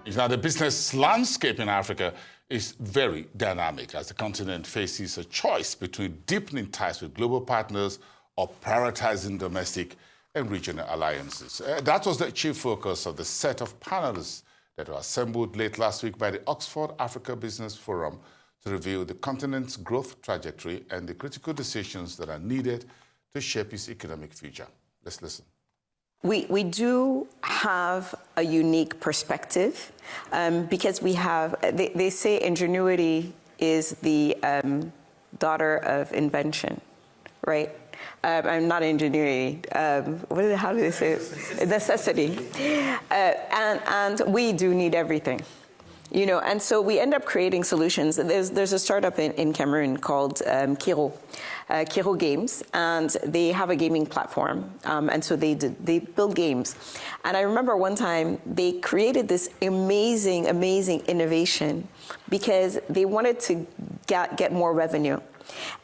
Now, the business landscape in Africa is very dynamic as the continent faces a choice between deepening ties with global partners or prioritizing domestic and regional alliances. That was the chief focus of the set of panelists that were assembled late last week by the Oxford Africa Business Forum to review the continent's growth trajectory and the critical decisions that are needed to shape its economic future. Let's listen. We do have a unique perspective because we have, they say ingenuity is the daughter of invention, right? I'm not ingenuity, how do they say it? Necessity. And we do need everything. You know, and so we end up creating solutions. There's a startup in Cameroon called Kiro Games, and they have a gaming platform. And so they build games. And I remember one time they created this amazing innovation because they wanted to get more revenue.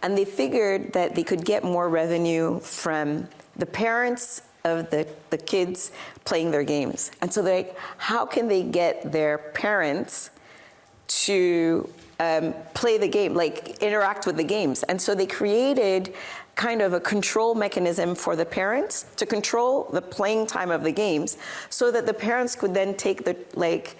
And they figured that they could get more revenue from the parents of the kids playing their games. And so they're like, how can they get their parents to play the game, like interact with the games? And so they created kind of a control mechanism for the parents to control the playing time of the games so that the parents could then take the, like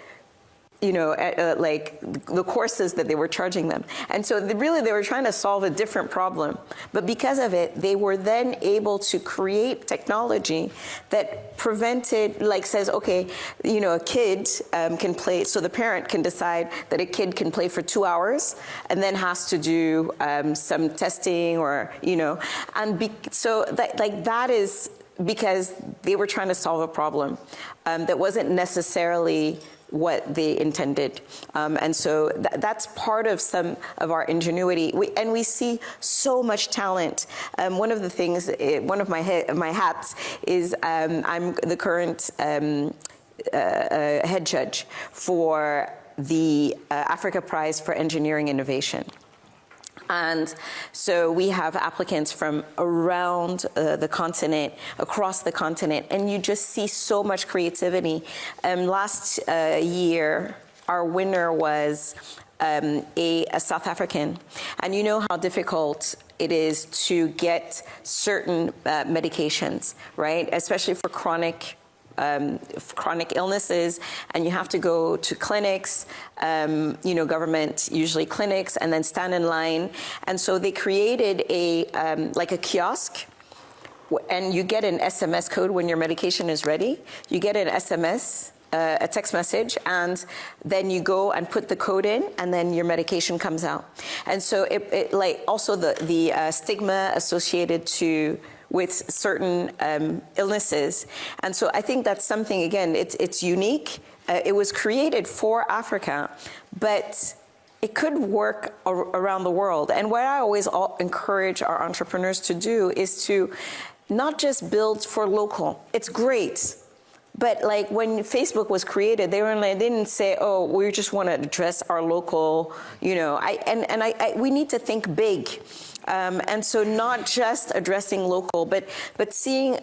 the courses that they were charging them. And so they were trying to solve a different problem. But because of it, they were then able to create technology that prevented, like says, okay, you know, a kid can play, so the parent can decide that a kid can play for 2 hours and then has to do some testing or, you know, and so that is because they were trying to solve a problem that wasn't necessarily what they intended. And so that's part of some of our ingenuity. We see so much talent. One of the things, one of my hats is I'm the current head judge for the Africa Prize for Engineering Innovation. And so we have applicants from around the continent, across the continent, and you just see so much creativity. Last year, our winner was a South African. And you know how difficult it is to get certain medications, right? Especially for chronic illnesses, and you have to go to clinics, you know, government usually clinics, and then stand in line. And so they created like a kiosk, and you get an SMS code when your medication is ready. You get an SMS, a text message, and then you go and put the code in, and then your medication comes out. And so it like also the stigma associated with certain illnesses. And so I think that's something, again, it's unique. It was created for Africa, but it could work around the world. And what I always encourage our entrepreneurs to do is to not just build for local. It's great. But like when Facebook was created, they didn't say, oh, we just want to address our local, you know, we need to think big. And so not just addressing local, but seeing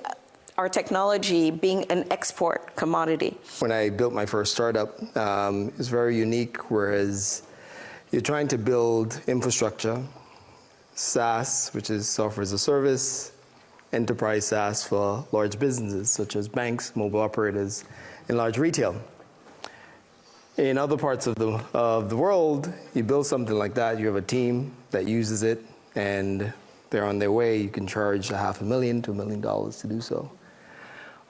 our technology being an export commodity. When I built my first startup, it was very unique, whereas you're trying to build infrastructure, SaaS, which is software as a service, enterprise SaaS for large businesses such as banks, mobile operators, and large retail. In other parts of the world, you build something like that, you have a team that uses it, and they're on their way. You can charge $500,000 to $1 million to do so.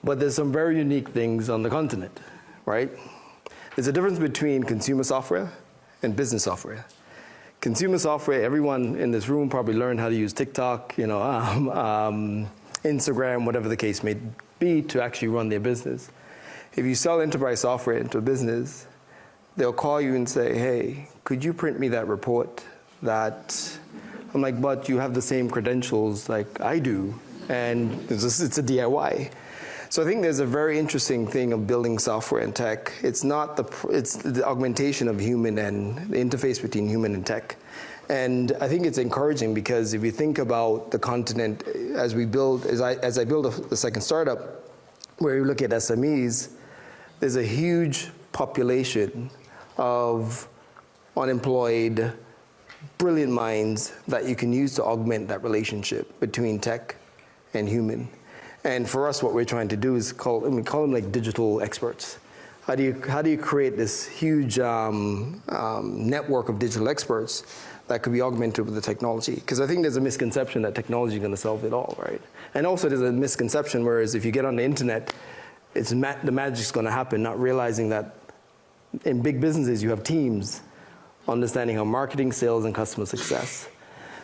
But there's some very unique things on the continent, right? There's a difference between consumer software and business software. Consumer software, everyone in this room probably learned how to use TikTok, you know, Instagram, whatever the case may be, to actually run their business. If you sell enterprise software into a business, they'll call you and say, hey, could you print me that report that, I'm like, but you have the same credentials like I do, and it's a DIY. So I think there's a very interesting thing of building software and tech. It's the augmentation of human and the interface between human and tech. And I think it's encouraging because if you think about the continent as we build, as I build the second startup, where you look at SMEs, there's a huge population of unemployed, brilliant minds that you can use to augment that relationship between tech and human. And for us, what we're trying to do is call them like digital experts. How do you create this huge network of digital experts that could be augmented with the technology? Because I think there's a misconception that technology is going to solve it all, right? And also there's a misconception, whereas if you get on the internet, the magic's going to happen, not realizing that in big businesses you have teams understanding how marketing, sales, and customer success.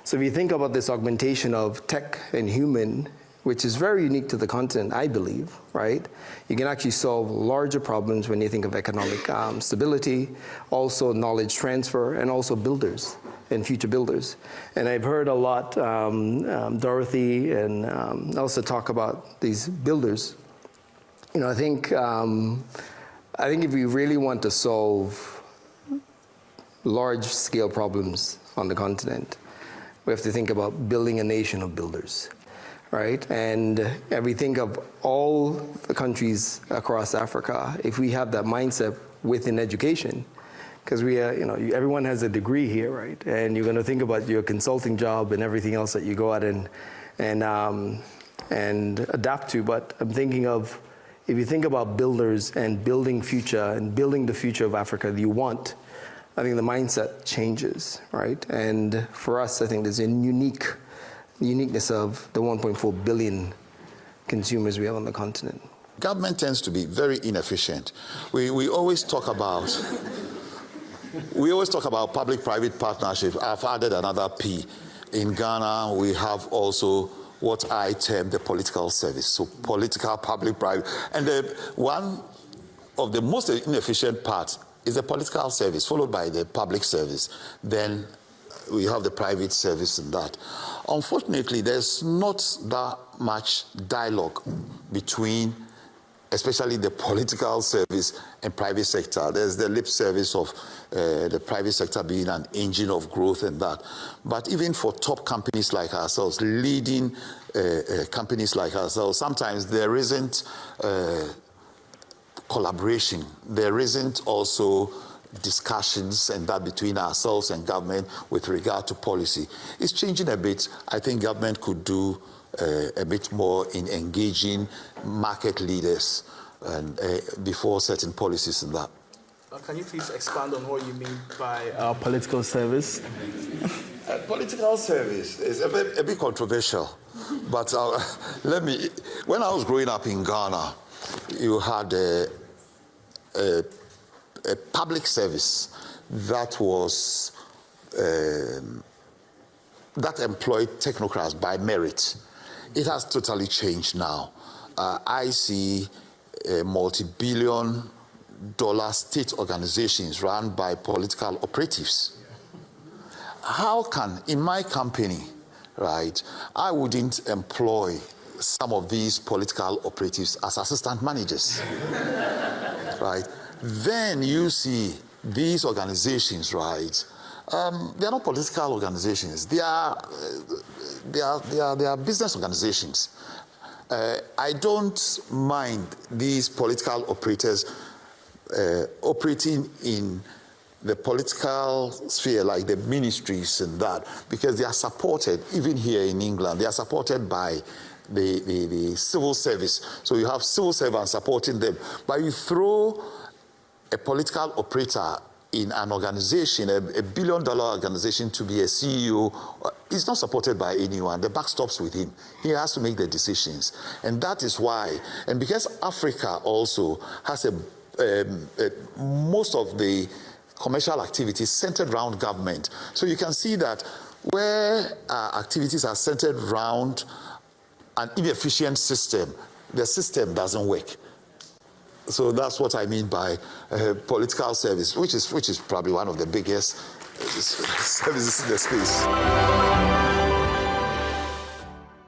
So if you think about this augmentation of tech and human, which is very unique to the continent, I believe, right? You can actually solve larger problems when you think of economic stability, also knowledge transfer, and also builders and future builders. And I've heard a lot, Dorothy and also talk about these builders. You know, I think if we really want to solve large-scale problems on the continent, we have to think about building a nation of builders. Right? And if we think of all the countries across Africa, if we have that mindset within education, because we are, everyone has a degree here, right? And you're going to think about your consulting job and everything else that you go out and adapt to. But I'm thinking of, if you think about builders and building future and building the future of Africa that you want, I think the mindset changes, right? And for us, I think there's a uniqueness of the 1.4 billion consumers we have on the continent. Government tends to be very inefficient. We always talk about public-private partnership. I've added another P. In Ghana, we have also what I term the political service. So political, public-private. And one of the most inefficient parts is the political service, followed by the public service. Then we have the private service in that. Unfortunately, there's not that much dialogue between, especially the political service and private sector. There's the lip service of the private sector being an engine of growth and that. But even for top companies like ourselves, leading companies like ourselves, sometimes there isn't collaboration. There isn't also discussions and that between ourselves and government with regard to policy. It's changing a bit. I think government could do a bit more in engaging market leaders and before certain policies and that. Can you please expand on what you mean by political service? Political service is a bit controversial, but when I was growing up in Ghana, you had a public service that was that employed technocrats by merit. It has totally changed now. I see multi-billion-dollar state organizations run by political operatives. How can, in my company, right, I wouldn't employ some of these political operatives as assistant managers, right? Then you see these organizations, right? They are not political organizations. They are business organizations. I don't mind these political operators operating in the political sphere, like the ministries and that, because they are supported, even here in England, they are supported by the civil service. So you have civil servants supporting them. But you throw a political operator in an organization, a billion-dollar organization, to be a CEO, is not supported by anyone. The buck stops with him. He has to make the decisions. And that is why, and because Africa also has most of the commercial activities centered around government. So you can see that where activities are centered around an inefficient system, the system doesn't work. So that's what I mean by political service, which is probably one of the biggest services in the space.